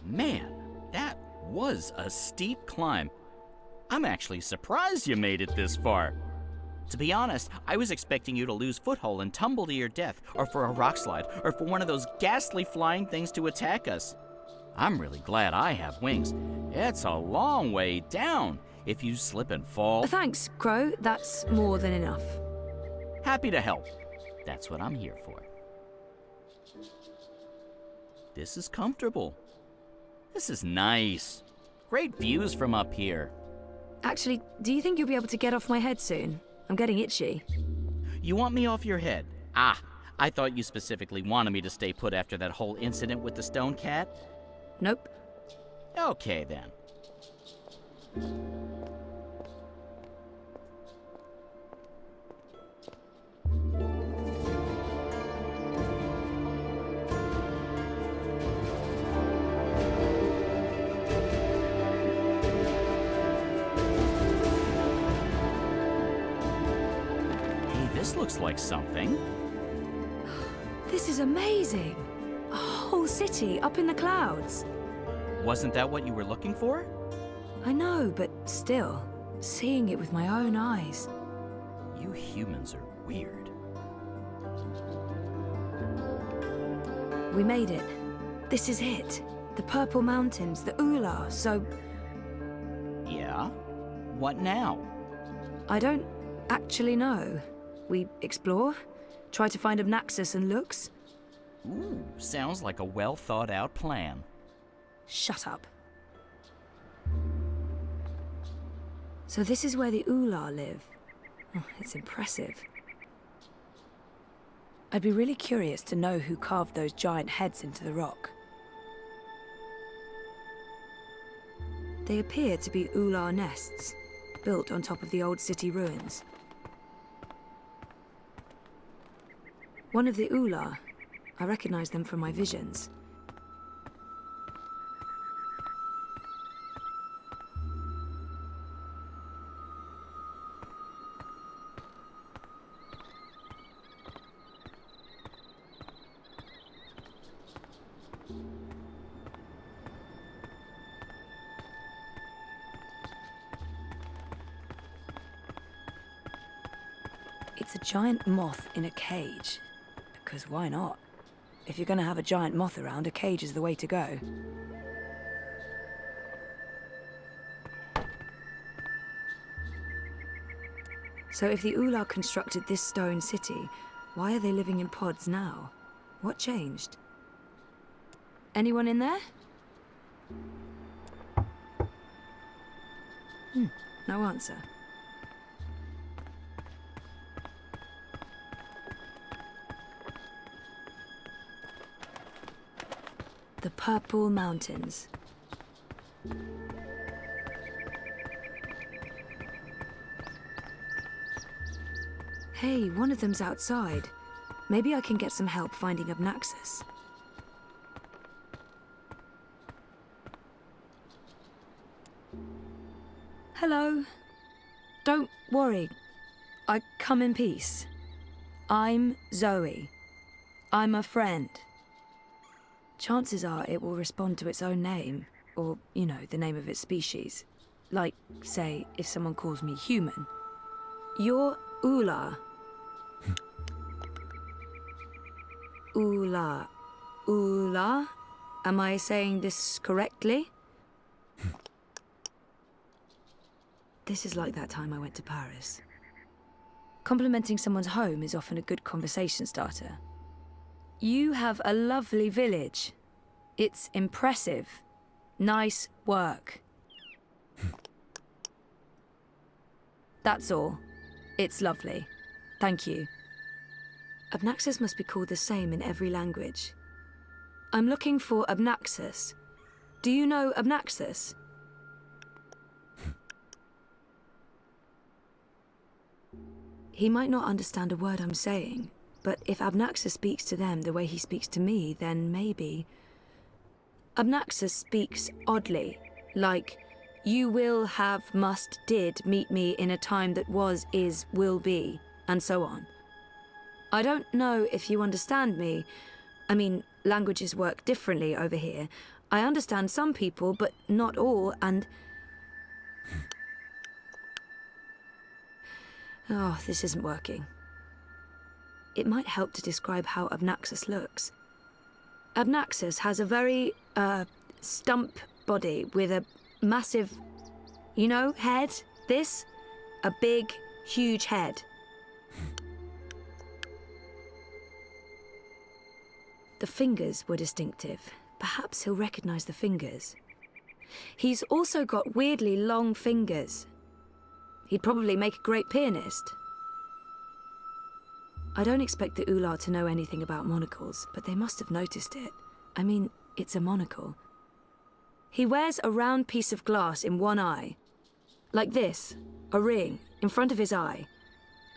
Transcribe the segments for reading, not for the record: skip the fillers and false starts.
Man, that was a steep climb. I'm actually surprised you made it this far. To be honest, I was expecting you to lose foothold and tumble to your death, or for a rock slide, or for one of those ghastly flying things to attack us. I'm really glad I have wings. It's a long way down. If you slip and fall... Thanks, Crow. That's more than enough. Happy to help. That's what I'm here for. This is comfortable. This is nice. Great views from up here. Actually, do you think you'll be able to get off my head soon? I'm getting itchy. You want me off your head? Ah, I thought you specifically wanted me to stay put after that whole incident with the stone cat. Nope. Okay, then. This looks like something. This is amazing. A whole city up in the clouds. Wasn't that what you were looking for? I know, but still, seeing it with my own eyes. You humans are weird. We made it. This is it. The Purple Mountains, the Oular, so... Yeah? What now? I don't actually know. We explore, try to find Abnaxus and Lux. Ooh, sounds like a well-thought-out plan. Shut up. So this is where the Oular live. Oh, it's impressive. I'd be really curious to know who carved those giant heads into the rock. They appear to be Oular nests, built on top of the old city ruins. One of the Oular. I recognize them from my visions. It's a giant moth in a cage. Because why not? If you're going to have a giant moth around, a cage is the way to go. So if the Oular constructed this stone city, why are they living in pods now? What changed? Anyone in there? No answer. The Purple Mountains. Hey, one of them's outside. Maybe I can get some help finding Abnaxus. Hello. Don't worry. I come in peace. I'm Zoe. I'm a friend. Chances are it will respond to its own name, or, you know, the name of its species. Like, say, if someone calls me human. You're Oular. Oular. Oular? Am I saying this correctly? This is like that time I went to Paris. Complimenting someone's home is often a good conversation starter. You have a lovely village. It's impressive. Nice work. That's all. It's lovely. Thank you. Abnaxus must be called the same in every language. I'm looking for Abnaxus. Do you know Abnaxus? He might not understand a word I'm saying, but if Abnaxus speaks to them the way he speaks to me, then maybe... Abnaxus speaks oddly, like, you will, have, must, did meet me in a time that was, is, will be, and so on. I don't know if you understand me. I mean, languages work differently over here. I understand some people, but not all, and... Oh, this isn't working. It might help to describe how Abnaxus looks. Abnaxus has a very, stump body with a massive, you know, head? This? A big, huge head. The fingers were distinctive. Perhaps he'll recognize the fingers. He's also got weirdly long fingers. He'd probably make a great pianist. I don't expect the Oular to know anything about monocles, but they must have noticed it. I mean, it's a monocle. He wears a round piece of glass in one eye. Like this, a ring, in front of his eye.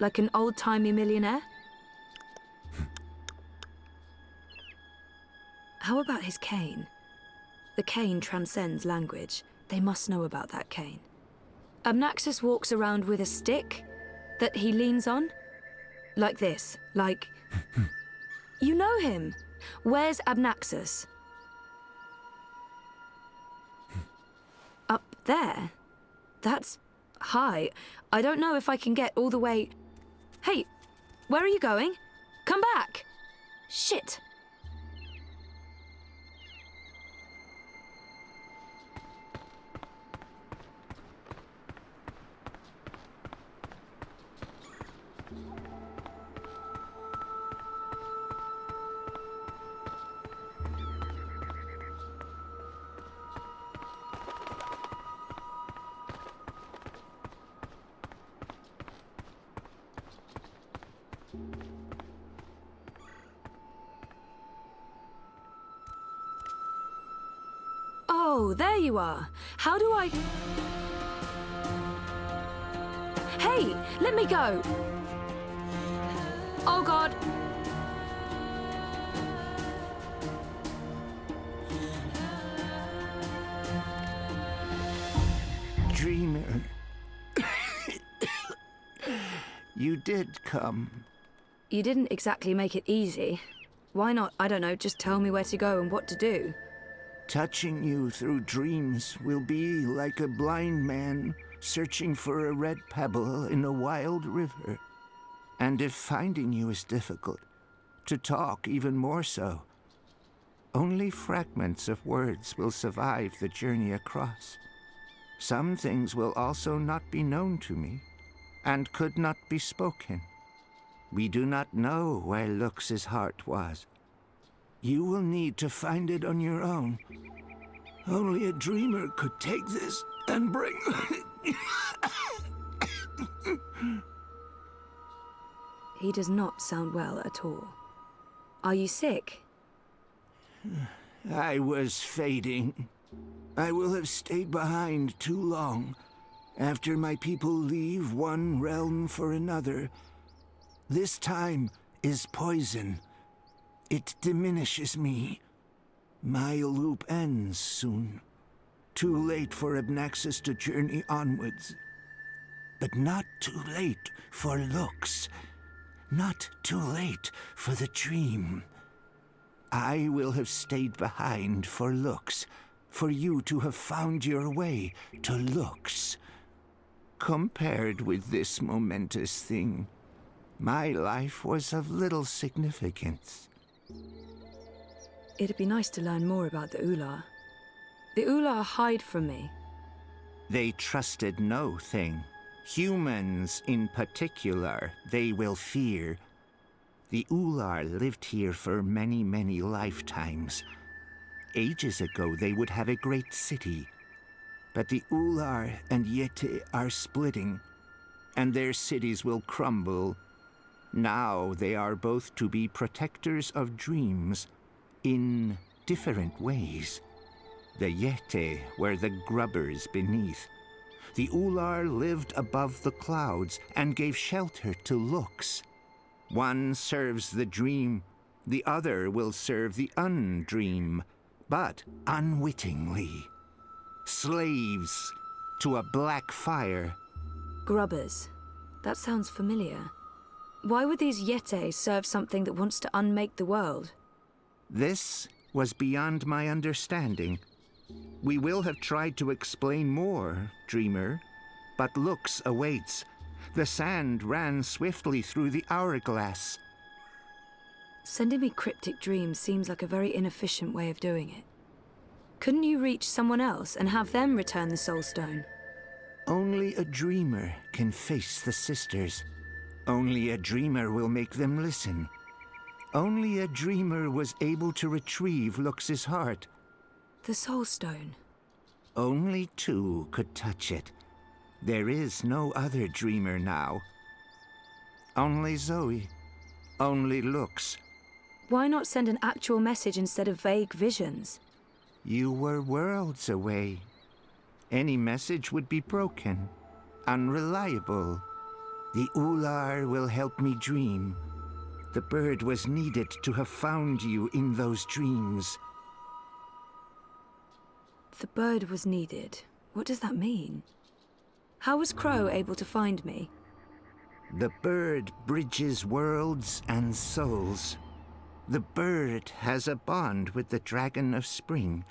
Like an old-timey millionaire. How about his cane? The cane transcends language. They must know about that cane. Abnaxus walks around with a stick that he leans on. Like this, like... You know him. Where's Abnaxus? Up there? That's high. I don't know if I can get all the way... Hey, where are you going? Come back! Shit! Oh, there you are. How do I... Hey, let me go. Oh, God. Dreamer. You did come. You didn't exactly make it easy. Why not, I don't know, just tell me where to go and what to do? Touching you through dreams will be like a blind man searching for a red pebble in a wild river. And if finding you is difficult, to talk even more so. Only fragments of words will survive the journey across. Some things will also not be known to me, and could not be spoken. We do not know where Lux's heart was. You will need to find it on your own. Only a dreamer could take this and bring... He does not sound well at all. Are you sick? I was fading. I will have stayed behind too long. After my people leave one realm for another, this time is poison. It diminishes me. My loop ends soon. Too late for Abnaxus to journey onwards. But not too late for Lux. Not too late for the dream. I will have stayed behind for Lux, for you to have found your way to Lux. Compared with this momentous thing, my life was of little significance. It'd be nice to learn more about the Oular. The Oular hide from me. They trusted no thing. Humans in particular, they will fear. The Oular lived here for many, many lifetimes. Ages ago, they would have a great city. But the Oular and Yete are splitting, and their cities will crumble. Now they are both to be protectors of dreams in different ways. The Yete were the grubbers beneath. The Oular lived above the clouds and gave shelter to Lux. One serves the dream, the other will serve the undream, but unwittingly. Slaves to a black fire. Grubbers. That sounds familiar. Why would these Yete serve something that wants to unmake the world? This was beyond my understanding. We will have tried to explain more, dreamer, but Lux awaits. The sand ran swiftly through the hourglass. Sending me cryptic dreams seems like a very inefficient way of doing it. Couldn't you reach someone else and have them return the Soul Stone? Only a dreamer can face the sisters. Only a dreamer will make them listen. Only a dreamer was able to retrieve Lux's heart. The Soul Stone. Only two could touch it. There is no other dreamer now. Only Zoe. Only Lux. Why not send an actual message instead of vague visions? You were worlds away. Any message would be broken, unreliable. The Oular will help me dream. The bird was needed to have found you in those dreams. The bird was needed. What does that mean? How was Crow able to find me? The bird bridges worlds and souls. The bird has a bond with the Dragon of Spring.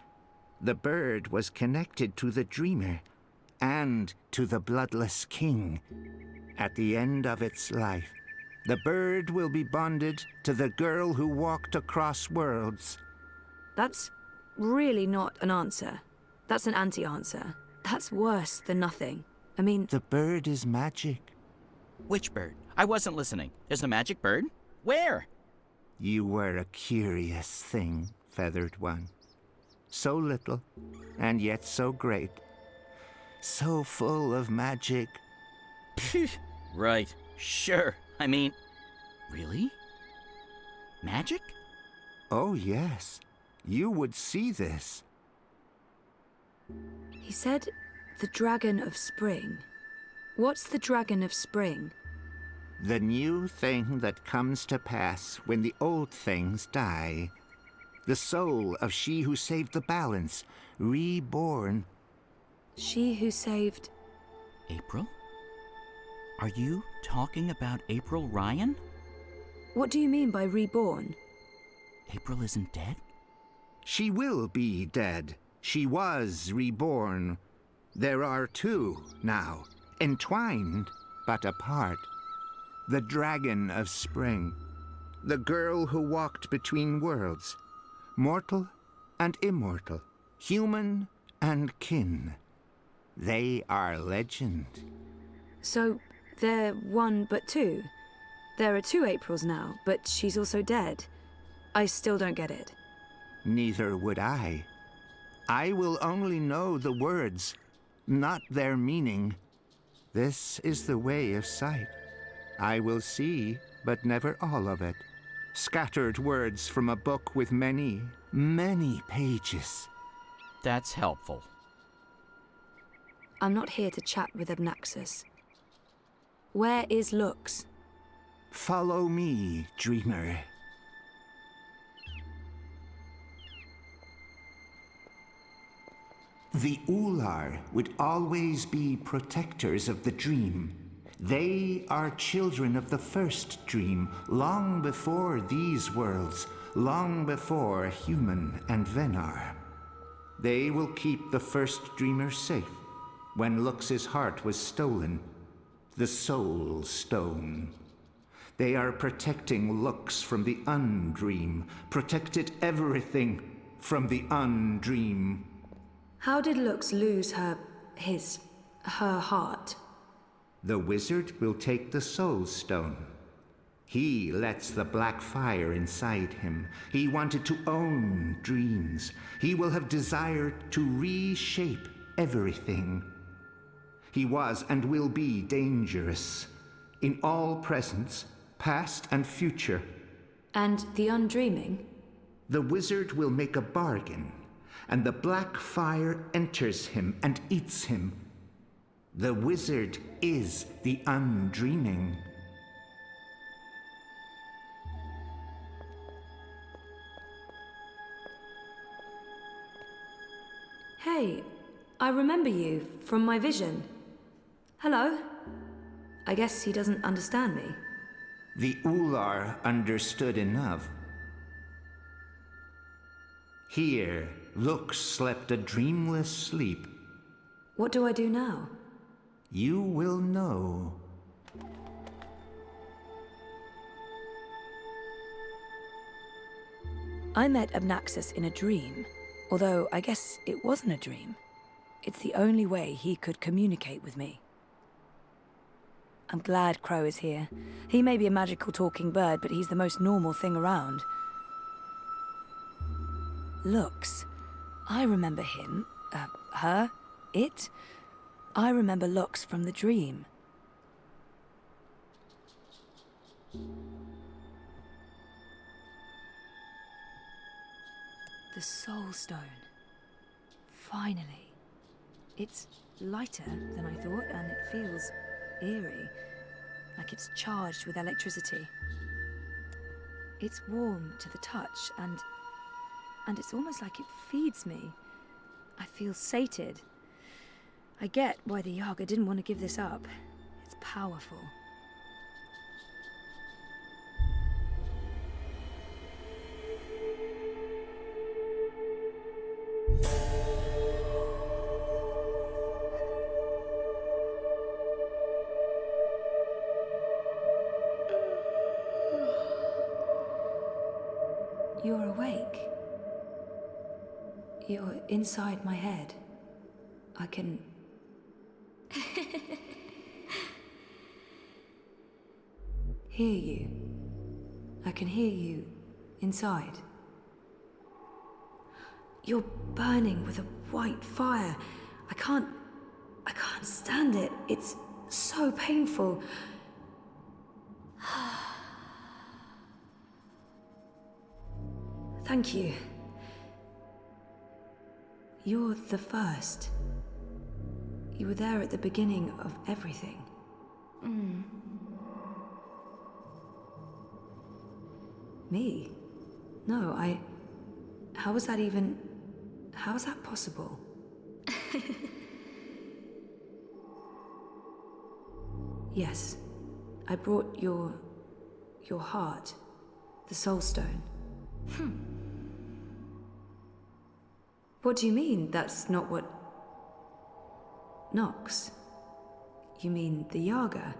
The bird was connected to the Dreamer and to the Bloodless King. At the end of its life, the bird will be bonded to the girl who walked across worlds. That's really not an answer. That's an anti-answer. That's worse than nothing. I mean... The bird is magic. Which bird? I wasn't listening. There's a magic bird? Where? You were a curious thing, Feathered One. So little, and yet so great. So full of magic. Right, sure. I mean, really? Magic? Oh, yes. You would see this. He said the Dragon of Spring. What's the Dragon of Spring? The new thing that comes to pass when the old things die. The soul of she who saved the balance, reborn. She who saved... April? Are you talking about April Ryan? What do you mean by reborn? April isn't dead? She will be dead. She was reborn. There are two now, entwined but apart. The Dragon of Spring. The girl who walked between worlds. Mortal and immortal. Human and kin. They are legend. So, they're one but two? There are two Aprils now, but she's also dead. I still don't get it. Neither would I. I will only know the words, not their meaning. This is the way of sight. I will see, but never all of it. Scattered words from a book with many, many pages. That's helpful. I'm not here to chat with Abnaxus. Where is Lux? Follow me, dreamer. The Oular would always be protectors of the dream. They are children of the first dream, long before these worlds, long before human and Venar. They will keep the first dreamer safe when Lux's heart was stolen, the Soul Stone. They are protecting Lux from the undream, protected everything from the undream. How did Lux lose her heart? The wizard will take the Soul Stone. He lets the black fire inside him. He wanted to own dreams. He will have desired to reshape everything. He was and will be dangerous in all presence, past and future. And the undreaming? The wizard will make a bargain, and the black fire enters him and eats him. The wizard is the undreaming. Hey, I remember you from my vision. Hello? I guess he doesn't understand me. The Oular understood enough. Here, Lux slept a dreamless sleep. What do I do now? You will know. I met Abnaxus in a dream, although I guess it wasn't a dream. It's the only way he could communicate with me. I'm glad Crow is here. He may be a magical talking bird, but he's the most normal thing around. Lux. I remember him. Her. It. I remember Lux from the dream. The Soul Stone. Finally. It's lighter than I thought, and it feels eerie, like it's charged with electricity. It's warm to the touch, and it's almost like it feeds me. I feel sated. I get why the Yaga didn't want to give this up. It's powerful. You're awake. You're inside my head. I can... hear you. I can hear you inside. You're burning with a white fire. I can't stand it. It's so painful. Thank you. You're the first. You were there at the beginning of everything. Me? No, how was that even... how is that possible? Yes. I brought your heart. The Soul Stone. What do you mean, that's not what... Nox? You mean the Yaga?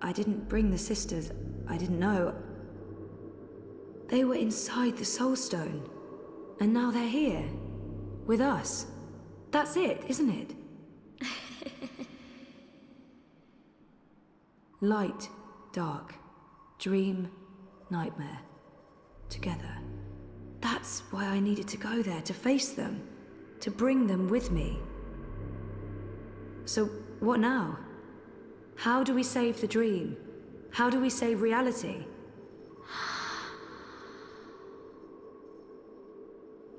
I didn't bring the sisters. I didn't know. They were inside the Soul Stone. And now they're here. With us. That's it, isn't it? Light, dark, dream, nightmare. Together. That's why I needed to go there, to face them. To bring them with me. So, what now? How do we save the dream? How do we save reality?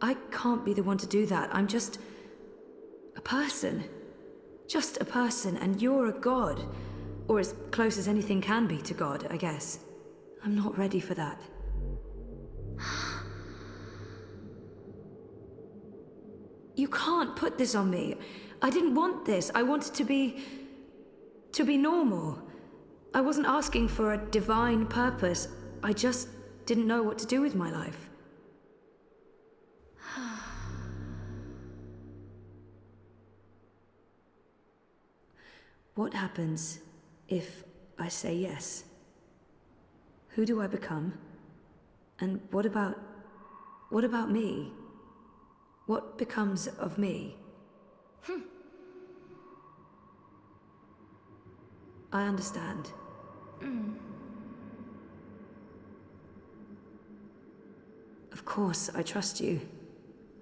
I can't be the one to do that. I'm just... a person. Just a person, and you're a god. Or as close as anything can be to God, I guess. I'm not ready for that. You can't put this on me. I didn't want this. I wanted to be normal. I wasn't asking for a divine purpose. I just didn't know what to do with my life. What happens if I say yes? Who do I become? And what about me? What becomes of me? I understand. Of course, I trust you.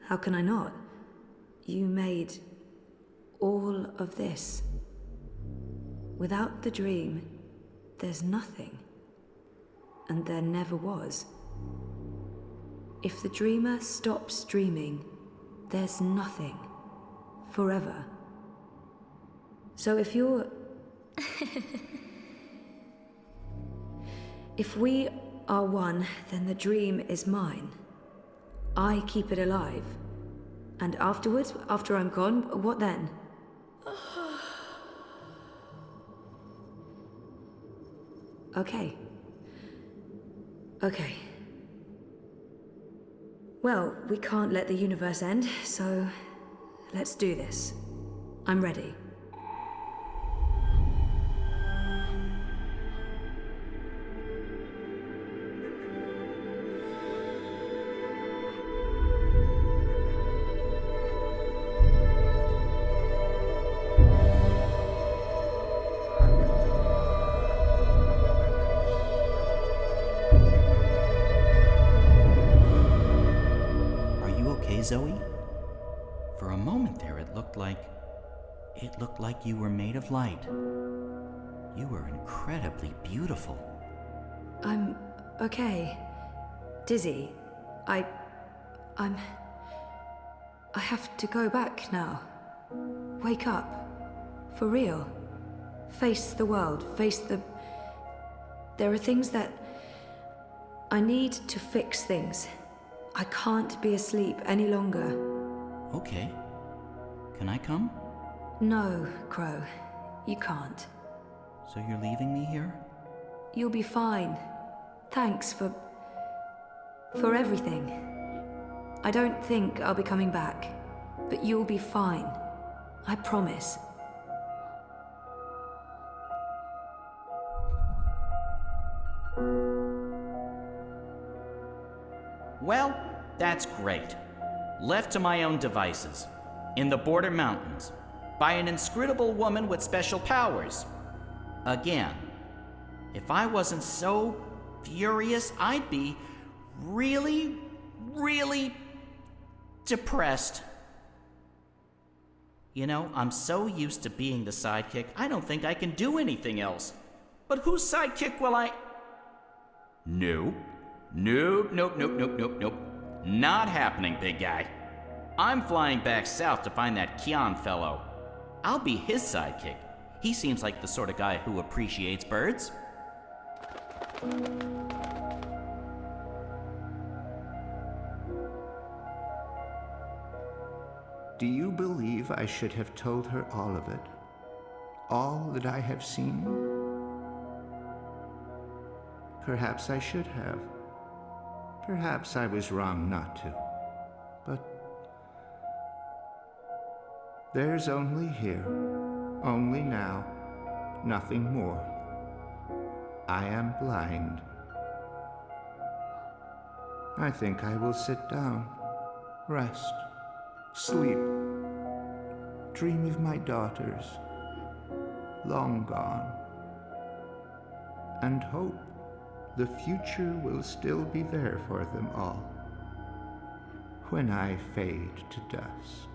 How can I not? You made all of this. Without the dream, there's nothing. And there never was. If the dreamer stops dreaming, there's nothing. Forever. So if you're... if we are one, then the dream is mine. I keep it alive. And afterwards, after I'm gone, what then? Okay. Okay. Well, we can't let the universe end, so let's do this. I'm ready. Zoe? For a moment there, it looked like you were made of light. You were incredibly beautiful. I'm okay. Dizzy. I have to go back now. Wake up. For real. Face the world. There are things that... I need to fix things. I can't be asleep any longer. Okay. Can I come? No, Crow. You can't. So you're leaving me here? You'll be fine. Thanks for everything. I don't think I'll be coming back, but you'll be fine. I promise. Well, that's great. Left to my own devices, in the border mountains, by an inscrutable woman with special powers. Again, if I wasn't so furious, I'd be really, really depressed. You know, I'm so used to being the sidekick, I don't think I can do anything else. But whose sidekick will I... Nope. Nope. Not happening, big guy. I'm flying back south to find that Kian fellow. I'll be his sidekick. He seems like the sort of guy who appreciates birds. Do you believe I should have told her all of it? All that I have seen? Perhaps I should have. Perhaps I was wrong not to. But there's only here, only now, nothing more. I am blind. I think I will sit down, rest, sleep, dream of my daughters, long gone, and hope the future will still be there for them all when I fade to dust.